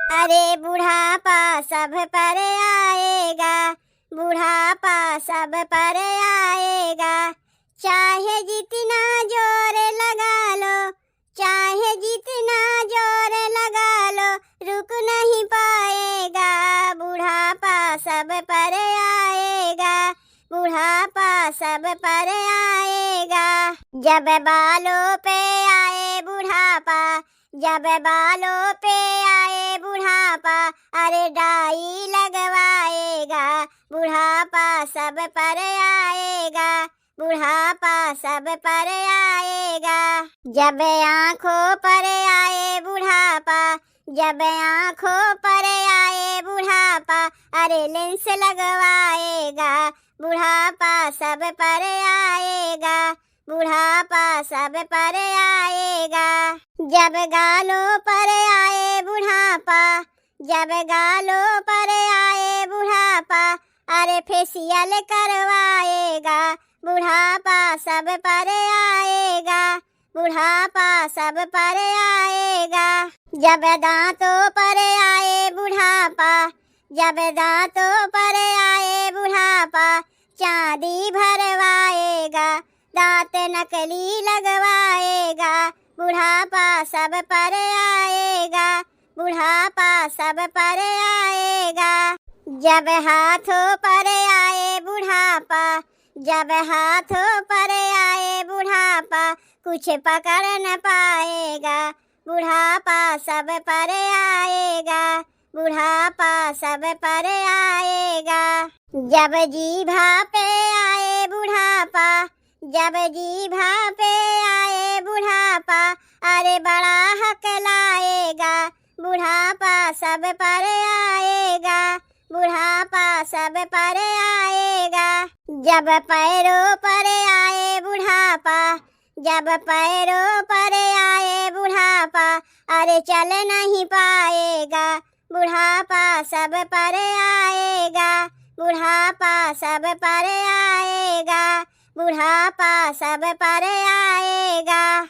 अरे बुढ़ापा सब पर आएगा, बुढ़ापा सब पर आएगा। चाहे जितना जोर लगा लो, चाहे जितना जोर लगा लो, रुक नहीं पाएगा। बुढ़ापा सब पर आएगा, बुढ़ापा सब पर आएगा। जब बालों पे आए बुढ़ापा, जब बालों पे आए बुढ़ापा, अरे डाई लगवाएगा। बुढ़ापा सब पर आएगा, बुढ़ापा सब पर आएगा। जब आँखों पर आए बुढ़ापा, जब आँखों पर आए बुढ़ापा, अरे लेंस लगवाएगा। बुढ़ापा सब पर आएगा, बुढ़ापा सब पर आएगा। जब गालों पर आए बुढ़ापा, जब गालों पर आए बुढ़ापा, अरे फेशियल करवाएगा। बुढ़ापा सब पर आएगा, बुढ़ापा सब पर आएगा। जब दांतों पर आए बुढ़ापा, जब दांतों पर आए बुढ़ापा, चांदी भरवाएगा। दांत नकली लगवाएगा। बुढ़ापा सब पर आएगा, बुढ़ापा सब पर आएगा। जब हाथों पर आए बुढ़ापा, जब हाथों पर आए बुढ़ापा, कुछ पकड़ न पाएगा। बुढ़ापा सब पर आएगा, बुढ़ापा सब पर आएगा। जब जीभा पे आए बुढ़ापा, जब जीभा पे आए बुढ़ापा, अरे बड़ा हकलाएगा। बुढ़ापा सब पर आएगा, बुढ़ापा सब पर आएगा। जब पैरों पर आए बुढ़ापा, जब पैरों पर आए बुढ़ापा, अरे चल नहीं पाएगा। बुढ़ापा सब पर आएगा, बुढ़ापा सब पर आएगा, बुढ़ापा सब पर आएगा।